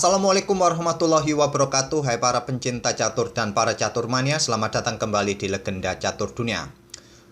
Assalamualaikum warahmatullahi wabarakatuh. Hai para pencinta catur dan para catur mania, selamat datang kembali di Legenda Catur Dunia.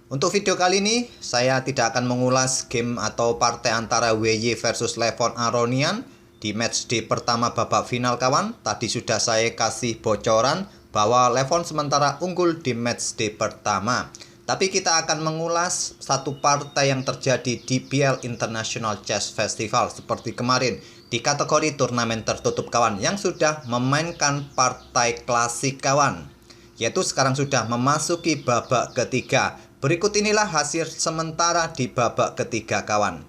Untuk video kali ini, saya tidak akan mengulas game atau partai antara WY versus Levon Aronian di matchday pertama babak final kawan. Tadi sudah saya kasih bocoran bahwa Levon sementara unggul di matchday pertama. Tapi kita akan mengulas satu partai yang terjadi di BL International Chess Festival seperti kemarin di kategori turnamen tertutup kawan, yang sudah memainkan partai klasik kawan, yaitu sekarang sudah memasuki babak ketiga. Berikut inilah hasil sementara di babak ketiga kawan.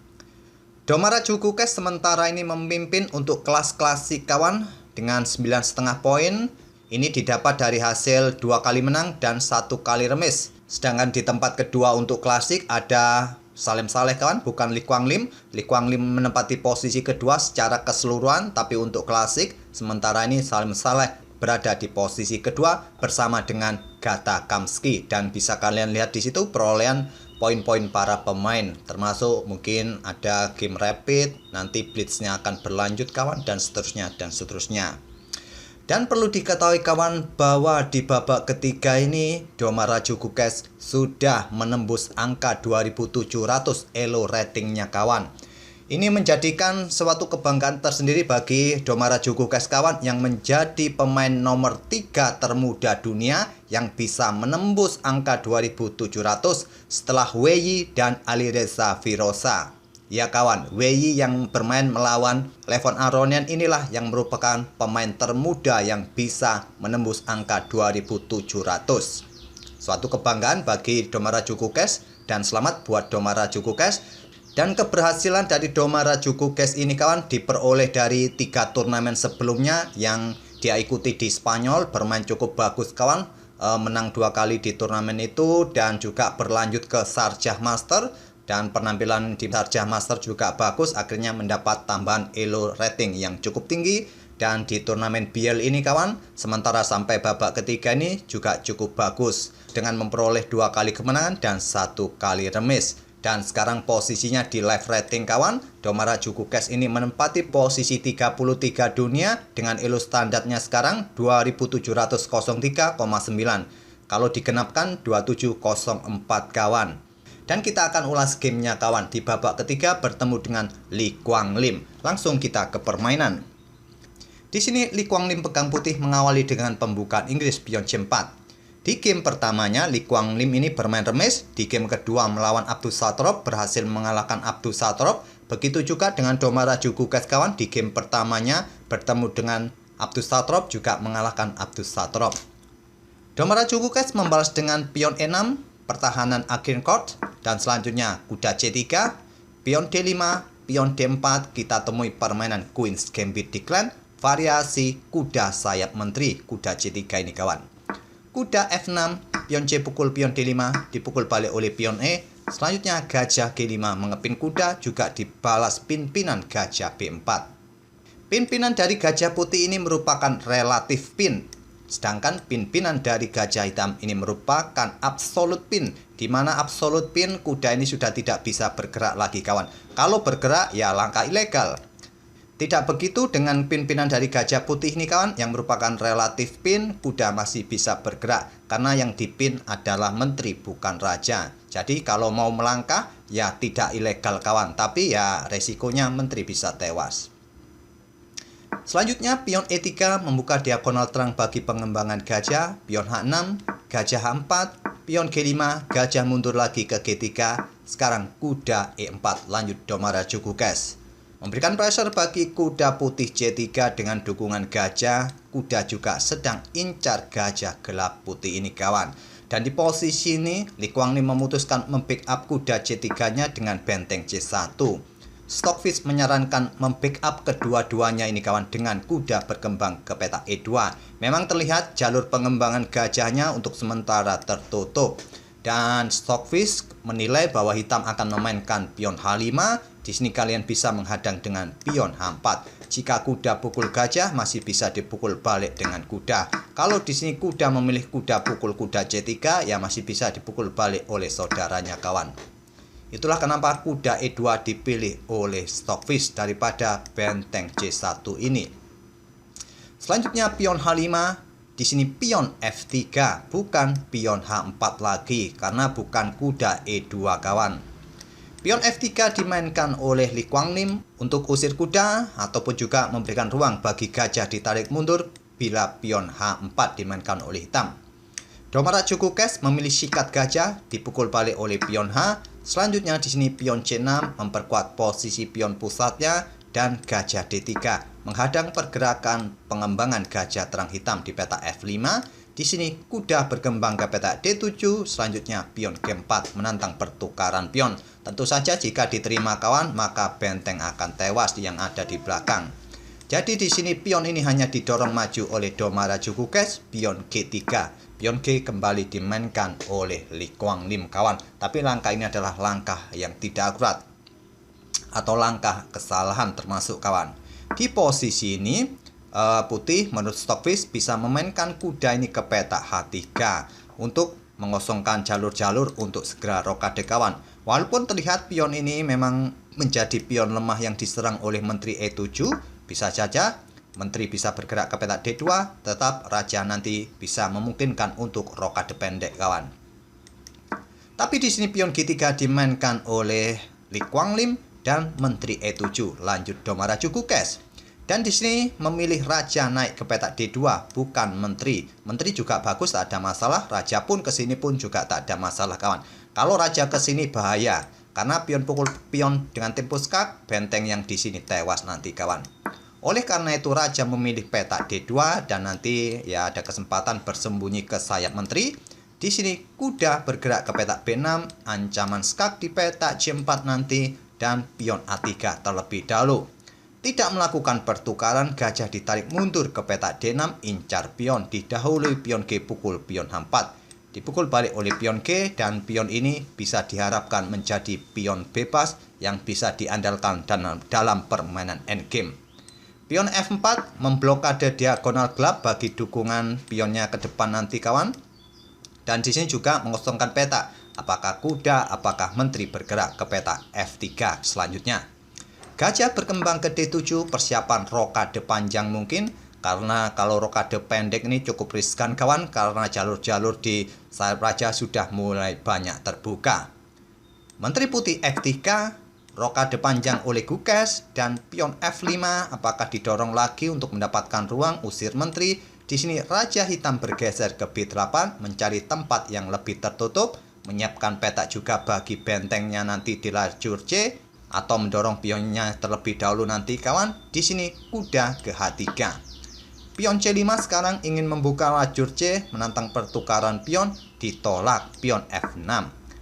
Domara Jukukes sementara ini memimpin untuk kelas klasik kawan dengan 9,5 poin. Ini didapat dari hasil 2 kali menang dan 1 kali remis. Sedangkan di tempat kedua untuk klasik ada Salem Saleh kawan, bukan Lee Kwang Lim. Lee Kwang Lim menempati posisi kedua secara keseluruhan, tapi untuk klasik sementara ini Salem Saleh berada di posisi kedua bersama dengan Gata Kamsky. Dan bisa kalian lihat di situ perolehan poin-poin para pemain, termasuk mungkin ada game rapid, nanti blitznya akan berlanjut kawan, dan seterusnya dan seterusnya. Dan perlu diketahui kawan bahwa di babak ketiga ini Domara Jukukes sudah menembus angka 2700 elo ratingnya kawan. Ini menjadikan suatu kebanggaan tersendiri bagi Domara Jukukes kawan, yang menjadi pemain nomor 3 termuda dunia yang bisa menembus angka 2700 setelah WY dan Alireza Firoza. Ya kawan, WY yang bermain melawan Levon Aronian inilah yang merupakan pemain termuda yang bisa menembus angka 2700. Suatu kebanggaan bagi Domara Jukukes, dan selamat buat Domara Jukukes. Dan keberhasilan dari Domara Jukukes ini kawan diperoleh dari 3 turnamen sebelumnya yang dia ikuti di Spanyol, bermain cukup bagus kawan, menang 2 kali di turnamen itu, dan juga berlanjut ke Sharjah Master. Dan penampilan di Sharjah Master juga bagus, akhirnya mendapat tambahan elo rating yang cukup tinggi. Dan di turnamen BL ini kawan, sementara sampai babak ketiga ini juga cukup bagus dengan memperoleh 2 kali kemenangan dan 1 kali remis. Dan sekarang posisinya di live rating kawan, Domara Jukukes ini menempati posisi 33 dunia dengan elo standarnya sekarang 2703,9. Kalau digenapkan 2704 kawan. Dan kita akan ulas gamenya kawan. Di babak ketiga bertemu dengan Lee Kwang Lim. Langsung kita ke permainan. Di sini Lee Kwang Lim pegang putih mengawali dengan pembukaan Inggris pion C4. Di game pertamanya Lee Kwang Lim ini bermain remis. Di game kedua melawan Abdusattorov berhasil mengalahkan Abdusattorov. Begitu juga dengan Domara Jukukes kawan. Di game pertamanya bertemu dengan Abdusattorov juga mengalahkan Abdusattorov. Domara Jukukes membalas dengan pion E6, pertahanan akhir court, dan selanjutnya kuda C3, pion D5, pion D4. Kita temui permainan Queen's Gambit Decline, variasi kuda sayap menteri, kuda C3 ini kawan. Kuda F6, pion C pukul pion D5, dipukul balik oleh pion E. Selanjutnya gajah G5 mengepin kuda, juga dibalas pin-pinan gajah B4. Pin-pinan dari gajah putih ini merupakan relatif pin, sedangkan pin-pinan dari gajah hitam ini merupakan absolute pin, di mana absolute pin kuda ini sudah tidak bisa bergerak lagi kawan. Kalau bergerak ya langkah ilegal. Tidak begitu dengan pin-pinan dari gajah putih ini kawan, yang merupakan relatif pin, kuda masih bisa bergerak karena yang dipin adalah menteri bukan raja. Jadi kalau mau melangkah ya tidak ilegal kawan, tapi ya resikonya menteri bisa tewas. Selanjutnya pion E3 membuka diagonal terang bagi pengembangan gajah, pion H6, gajah H4, pion G5, gajah mundur lagi ke G3, sekarang kuda E4, lanjut Domara Jukukes. Memberikan pressure bagi kuda putih C3 dengan dukungan gajah, kuda juga sedang incar gajah gelap putih ini kawan. Dan di posisi ini, Lee Kwang Lim memutuskan membackup kuda C3-nya dengan benteng C1. Stockfish menyarankan membackup kedua-duanya ini kawan dengan kuda berkembang ke petak E2. Memang terlihat jalur pengembangan gajahnya untuk sementara tertutup. Dan Stockfish menilai bahwa hitam akan memainkan pion H5. Di sini kalian bisa menghadang dengan pion H4. Jika kuda pukul gajah masih bisa dipukul balik dengan kuda. Kalau di sini kuda memilih kuda pukul kuda C3 ya masih bisa dipukul balik oleh saudaranya kawan. Itulah kenapa kuda E2 dipilih oleh Stockfish daripada benteng C1 ini. Selanjutnya pion H5. Di sini pion F3, bukan pion H4 lagi karena bukan kuda E2 kawan. Pion F3 dimainkan oleh Lee Kwang Lim untuk usir kuda ataupun juga memberikan ruang bagi gajah ditarik mundur bila pion H4 dimainkan oleh hitam. Domara Jukukes memilih sikat gajah dipukul balik oleh pion H. Selanjutnya di sini pion C6 memperkuat posisi pion pusatnya dan gajah D3 menghadang pergerakan pengembangan gajah terang hitam di peta F5. Di sini kuda berkembang ke peta D7, selanjutnya pion G4 menantang pertukaran pion. Tentu saja jika diterima kawan, maka benteng akan tewas yang ada di belakang. Jadi di sini pion ini hanya didorong maju oleh Domara Jukukes, pion G3. Pion G kembali dimainkan oleh Lee Kwang Lim kawan. Tapi langkah ini adalah langkah yang tidak akurat atau langkah kesalahan termasuk kawan. Di posisi ini putih menurut Stockfish bisa memainkan kuda ini ke peta H3 untuk mengosongkan jalur-jalur untuk segera rokade kawan. Walaupun terlihat pion ini memang menjadi pion lemah yang diserang oleh Menteri E7, bisa saja Menteri bisa bergerak ke peta D2, tetap Raja nanti bisa memungkinkan untuk rokade pendek kawan. Tapi di sini pion G3 dimainkan oleh Lee Kwang Lim dan Menteri E7, lanjut Domara Jukukes. Dan di sini memilih raja naik ke peta D2, bukan menteri. Menteri juga bagus, tak ada masalah. Raja pun ke sini pun juga tak ada masalah kawan. Kalau raja ke sini bahaya, karena pion pukul pion dengan tempo skak, benteng yang di sini tewas nanti kawan. Oleh karena itu raja memilih peta D2 dan nanti ya ada kesempatan bersembunyi ke sayap menteri. Di sini kuda bergerak ke peta B6, ancaman skak di peta C4 nanti, dan pion A3 terlebih dahulu. Tidak melakukan pertukaran, gajah ditarik mundur ke peta D6, incar pion, didahului pion G pukul pion H4. Dipukul balik oleh pion G dan pion ini bisa diharapkan menjadi pion bebas yang bisa diandalkan dalam permainan endgame. Pion F4 memblokade diagonal gelap bagi dukungan pionnya ke depan nanti kawan. Dan di sini juga mengosongkan peta. Apakah kuda, apakah menteri bergerak ke peta F3 selanjutnya. Gajah berkembang ke D7, persiapan rokade panjang mungkin, karena kalau rokade pendek ini cukup riskan kawan, karena jalur-jalur di sayap raja sudah mulai banyak terbuka. Menteri putih F3, rokade panjang oleh Gukes, dan pion F5 apakah didorong lagi untuk mendapatkan ruang usir menteri. Di sini raja hitam bergeser ke B8 mencari tempat yang lebih tertutup, menyiapkan peta juga bagi bentengnya nanti di lajur C, atau mendorong pionnya terlebih dahulu nanti kawan. Di sini kuda ke H3. Pion C5 sekarang ingin membuka lajur C, menantang pertukaran pion, ditolak pion F6.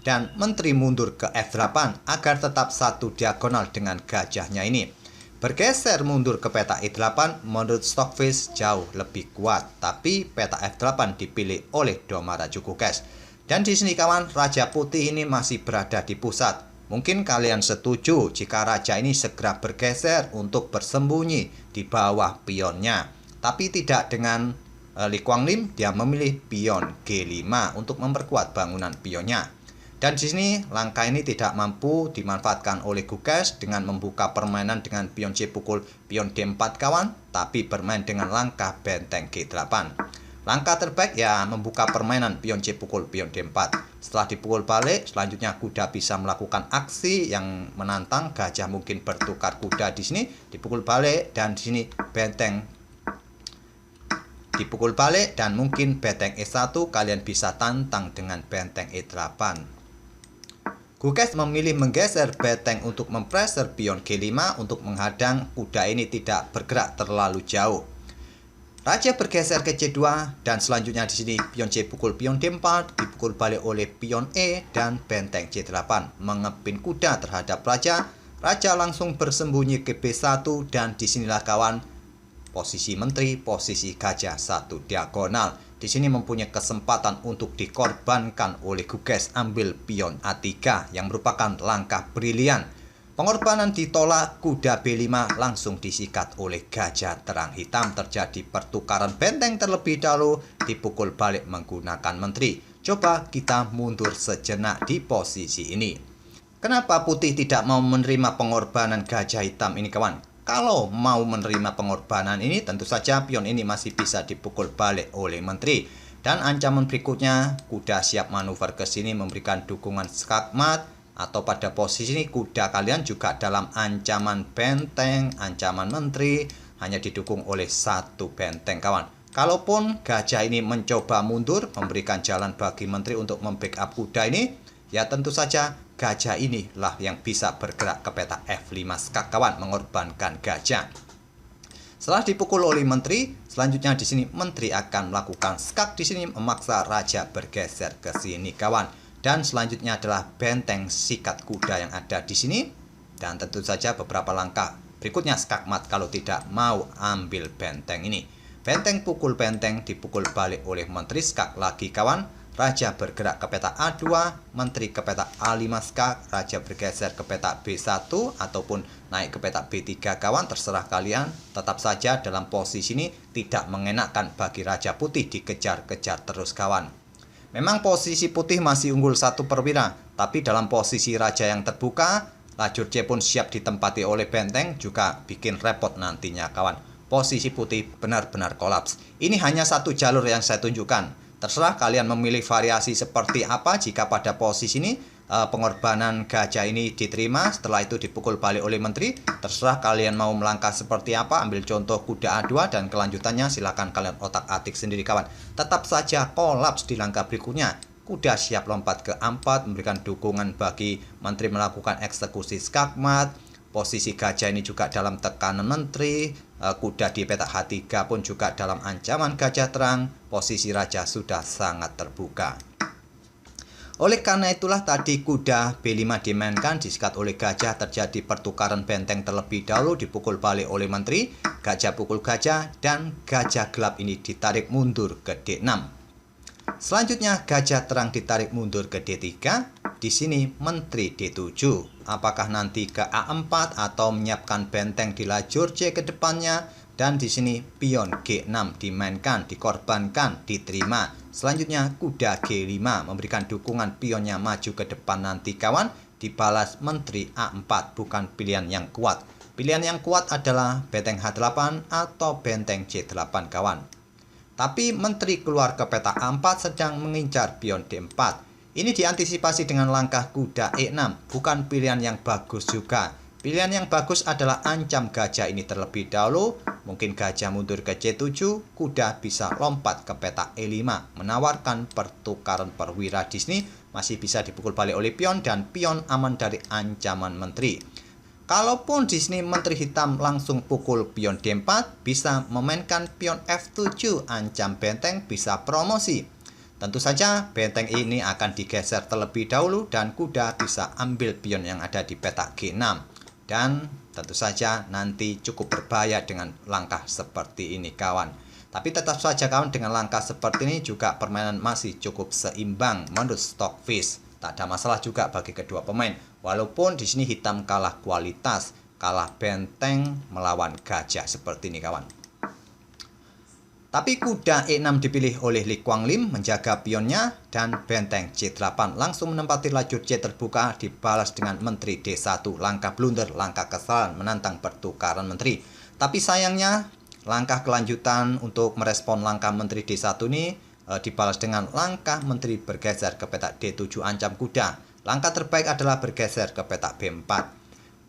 Dan menteri mundur ke F8 agar tetap satu diagonal dengan gajahnya ini. Bergeser mundur ke peta E8 menurut Stockfish jauh lebih kuat, tapi peta F8 dipilih oleh Domara Jukukes. Dan di sini kawan, Raja Putih ini masih berada di pusat. Mungkin kalian setuju jika raja ini segera bergeser untuk bersembunyi di bawah pionnya. Tapi tidak dengan Lee Kwang Lim, dia memilih pion G5 untuk memperkuat bangunan pionnya. Dan di sini langkah ini tidak mampu dimanfaatkan oleh Gukes dengan membuka permainan dengan pion C pukul pion D4 kawan, tapi bermain dengan langkah benteng G8. Langkah terbaik ya membuka permainan pion C pukul pion D4. Setelah dipukul balik, selanjutnya kuda bisa melakukan aksi yang menantang. Gajah mungkin bertukar kuda di sini, dipukul balik, dan di sini benteng dipukul balik, dan mungkin benteng E1 kalian bisa tantang dengan benteng E8. Gukes memilih menggeser benteng untuk mempressure pion G5 untuk menghadang kuda ini tidak bergerak terlalu jauh. Raja bergeser ke C2 dan selanjutnya di sini pion C pukul pion D4 dipukul balik oleh pion E dan benteng C8 mengepin kuda terhadap raja. Raja langsung bersembunyi ke B1 dan disinilah kawan posisi menteri, posisi gajah satu diagonal. Di sini mempunyai kesempatan untuk dikorbankan oleh Gukes ambil pion A3 yang merupakan langkah brilian. Pengorbanan ditolak, kuda B5 langsung disikat oleh gajah terang hitam. Terjadi pertukaran benteng terlebih dahulu, dipukul balik menggunakan menteri. Coba kita mundur sejenak di posisi ini. Kenapa putih tidak mau menerima pengorbanan gajah hitam ini kawan? Kalau mau menerima pengorbanan ini, tentu saja pion ini masih bisa dipukul balik oleh menteri. Dan ancaman berikutnya, kuda siap manuver ke sini memberikan dukungan skakmat, atau pada posisi ini kuda kalian juga dalam ancaman benteng, ancaman menteri, hanya didukung oleh satu benteng kawan. Kalaupun gajah ini mencoba mundur, memberikan jalan bagi menteri untuk membackup kuda ini, ya tentu saja gajah inilah yang bisa bergerak ke petak F5 skak kawan, mengorbankan gajah. Setelah dipukul oleh menteri, selanjutnya di sini menteri akan melakukan skak di sini memaksa raja bergeser ke sini kawan. Dan selanjutnya adalah benteng sikat kuda yang ada di sini. Dan tentu saja beberapa langkah berikutnya skakmat kalau tidak mau ambil benteng ini. Benteng pukul benteng dipukul balik oleh menteri, skak lagi kawan. Raja bergerak ke petak A2, menteri ke petak A5 skak, raja bergeser ke petak B1 ataupun naik ke petak B3 kawan, terserah kalian. Tetap saja dalam posisi ini tidak mengenakan bagi raja putih, dikejar-kejar terus kawan. Memang posisi putih masih unggul 1 perwira, tapi dalam posisi raja yang terbuka, lajur C pun siap ditempati oleh benteng, juga bikin repot nantinya kawan. Posisi putih benar-benar kolaps. Ini hanya satu jalur yang saya tunjukkan. Terserah kalian memilih variasi seperti apa jika pada posisi ini pengorbanan gajah ini diterima, setelah itu dipukul balik oleh menteri. Terserah kalian mau melangkah seperti apa, ambil contoh kuda A2 dan kelanjutannya silakan kalian otak-atik sendiri kawan. Tetap saja kolaps di langkah berikutnya. Kuda siap lompat ke A4 memberikan dukungan bagi menteri melakukan eksekusi skakmat. Posisi gajah ini juga dalam tekanan menteri, kuda di petak H3 pun juga dalam ancaman gajah terang, posisi raja sudah sangat terbuka. Oleh karena itulah tadi kuda B5 dimainkan, disikat oleh gajah, terjadi pertukaran benteng terlebih dahulu, dipukul balik oleh menteri, gajah pukul gajah, dan gajah gelap ini ditarik mundur ke D6. Selanjutnya gajah terang ditarik mundur ke D3. Di sini menteri D7. Apakah nanti ke A4 atau menyiapkan benteng di lajur C ke depannya? Dan di sini pion G6 dimainkan, dikorbankan, diterima. Selanjutnya kuda G5 memberikan dukungan pionnya maju ke depan nanti kawan. Dibalas menteri A4, bukan pilihan yang kuat. Pilihan yang kuat adalah benteng H8 atau benteng C8 kawan. Tapi menteri keluar ke petak A4 sedang mengincar pion D4. Ini diantisipasi dengan langkah kuda E6, bukan pilihan yang bagus juga. Pilihan yang bagus adalah ancam gajah ini terlebih dahulu. Mungkin gajah mundur ke C7, kuda bisa lompat ke petak E5, menawarkan pertukaran perwira di sini. Masih bisa dipukul balik oleh pion dan pion aman dari ancaman menteri. Kalaupun di sini menteri hitam langsung pukul pion D4, bisa memainkan pion F7, ancam benteng bisa promosi. Tentu saja benteng ini akan digeser terlebih dahulu dan kuda bisa ambil pion yang ada di petak G6. Dan tentu saja nanti cukup berbahaya dengan langkah seperti ini kawan. Tapi tetap saja kawan, dengan langkah seperti ini juga permainan masih cukup seimbang menurut Stockfish. Tak ada masalah juga bagi kedua pemain. Walaupun di sini hitam kalah kualitas, kalah benteng melawan gajah seperti ini kawan. Tapi kuda E6 dipilih oleh Li Guanglim menjaga pionnya dan benteng C8 langsung menempati lajur C terbuka, dibalas dengan menteri D1. Langkah blunder, langkah kesalahan menantang pertukaran menteri. Tapi sayangnya langkah kelanjutan untuk merespon langkah menteri D1 ini dibalas dengan langkah menteri bergeser ke petak D7 ancam kuda. Langkah terbaik adalah bergeser ke petak B4.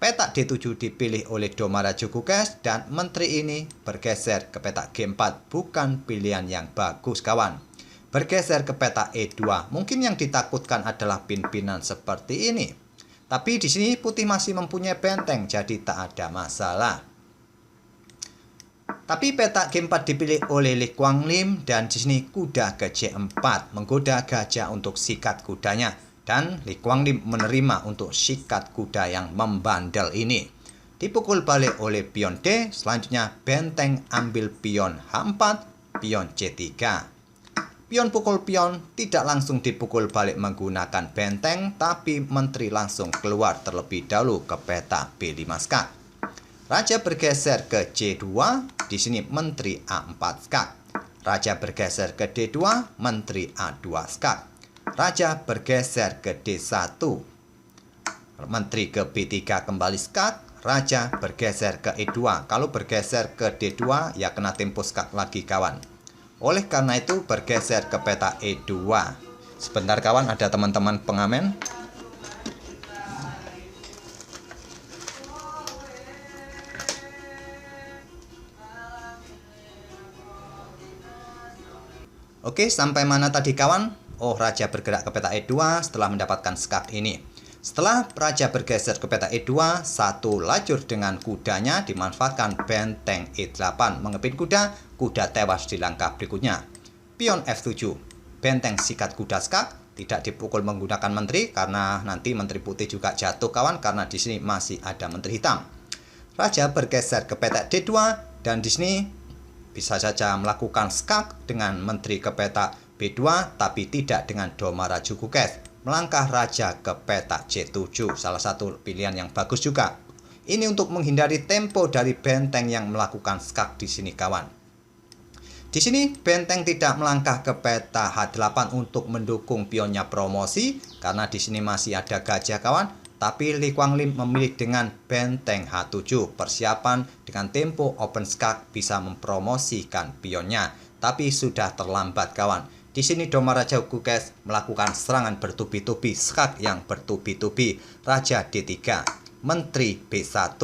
Petak D7 dipilih oleh Domara Jukukes dan menteri ini bergeser ke petak G4, bukan pilihan yang bagus kawan. Bergeser ke petak E2, mungkin yang ditakutkan adalah pin-pinan seperti ini. Tapi di sini putih masih mempunyai benteng, jadi tak ada masalah. Tapi petak G4 dipilih oleh Li Guanglim dan di sini kuda ke C4, menggoda gajah untuk sikat kudanya. Dan Li Guanglim menerima untuk sikat kuda yang membandel ini. Dipukul balik oleh pion D, selanjutnya benteng ambil pion H4, pion C3. Pion pukul pion tidak langsung dipukul balik menggunakan benteng, tapi menteri langsung keluar terlebih dahulu ke petak B5 skak. Raja bergeser ke C2, di sini menteri A4 skak. Raja bergeser ke D2, menteri A2 skak. Raja bergeser ke D1, menteri ke B3 kembali skak, raja bergeser ke E2. Kalau bergeser ke D2 ya kena tempo skak lagi kawan. Oleh karena itu bergeser ke peta E2. Sebentar kawan, ada teman-teman pengamen. Oke, sampai mana tadi kawan? Oh, raja bergerak ke peta E2 setelah mendapatkan skak ini. Setelah raja bergeser ke peta E2, satu lajur dengan kudanya dimanfaatkan benteng E8. Mengepit kuda, kuda tewas di langkah berikutnya. Pion F7, benteng sikat kuda skak, tidak dipukul menggunakan menteri karena nanti menteri putih juga jatuh kawan, karena di sini masih ada menteri hitam. Raja bergeser ke peta D2 dan di sini bisa saja melakukan skak dengan menteri ke peta B2 tapi tidak dengan doma raju kukes. Melangkah raja ke peta C7, salah satu pilihan yang bagus juga. Ini untuk menghindari tempo dari benteng yang melakukan skak di sini kawan. Di sini benteng tidak melangkah ke peta H8 untuk mendukung pionnya promosi karena di sini masih ada gajah kawan. Tapi Li Kuang Lim memilih dengan benteng H7, persiapan dengan tempo open skak bisa mempromosikan pionnya. Tapi sudah terlambat kawan. Di sini doma raja kukes melakukan serangan bertubi-tubi, skak yang bertubi-tubi. Raja D3, menteri B1,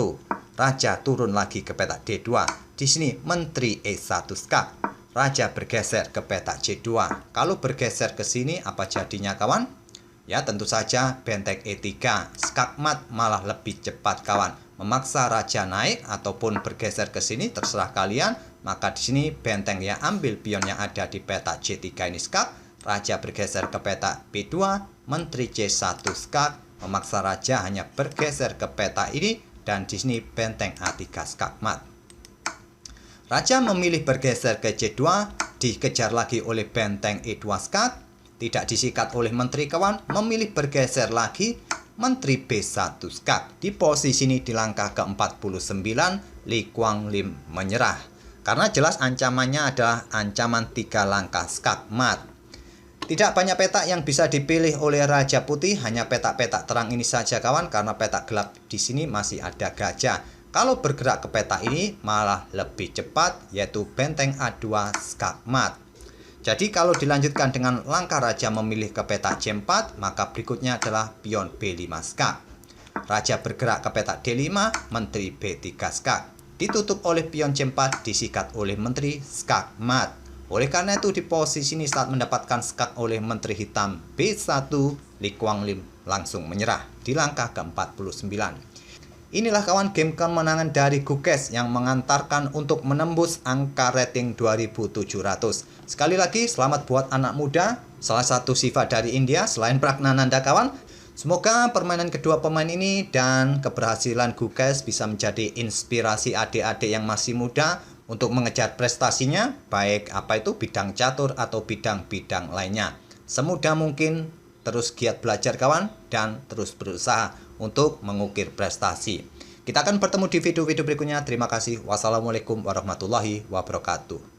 raja turun lagi ke peta D2. Di sini menteri E1 skak. Raja bergeser ke peta C2. Kalau bergeser ke sini apa jadinya kawan? Ya tentu saja benteng E3, skak mat malah lebih cepat kawan. Memaksa raja naik ataupun bergeser ke sini terserah kalian. Maka di sini benteng yang ambil pion yang ada di peta C3 ini skak. Raja bergeser ke peta B2, menteri C1 skak. Memaksa raja hanya bergeser ke peta ini dan di sini benteng A3 skak mat. Raja memilih bergeser ke C2, dikejar lagi oleh benteng E2 skak. Tidak disikat oleh menteri kawan, memilih bergeser lagi menteri B1 skak. Di posisi ini di langkah ke-49, Li Kuang Lim menyerah. Karena jelas ancamannya adalah ancaman 3 langkah skak mat. Tidak banyak petak yang bisa dipilih oleh Raja Putih, hanya petak-petak terang ini saja kawan, karena petak gelap di sini masih ada gajah. Kalau bergerak ke peta ini malah lebih cepat, yaitu benteng A2 skak mat. Jadi kalau dilanjutkan dengan langkah raja memilih ke peta C4, maka berikutnya adalah pion B5 skak. Raja bergerak ke peta D5, menteri B3 skak. Ditutup oleh pion C4, disikat oleh menteri skak mat. Oleh karena itu di posisi ini saat mendapatkan skak oleh menteri hitam B1, Li Kuang Lim langsung menyerah di langkah ke-49. Inilah kawan game kemenangan dari Gukes yang mengantarkan untuk menembus angka rating 2700. Sekali lagi selamat buat anak muda, salah satu sifat dari India selain Pragnananda kawan. Semoga permainan kedua pemain ini dan keberhasilan Gukes bisa menjadi inspirasi adik-adik yang masih muda untuk mengejar prestasinya, baik apa itu bidang catur atau bidang-bidang lainnya. Semudah mungkin terus giat belajar kawan dan terus berusaha untuk mengukir prestasi. Kita akan bertemu di video-video berikutnya. Terima kasih. Wassalamualaikum warahmatullahi wabarakatuh.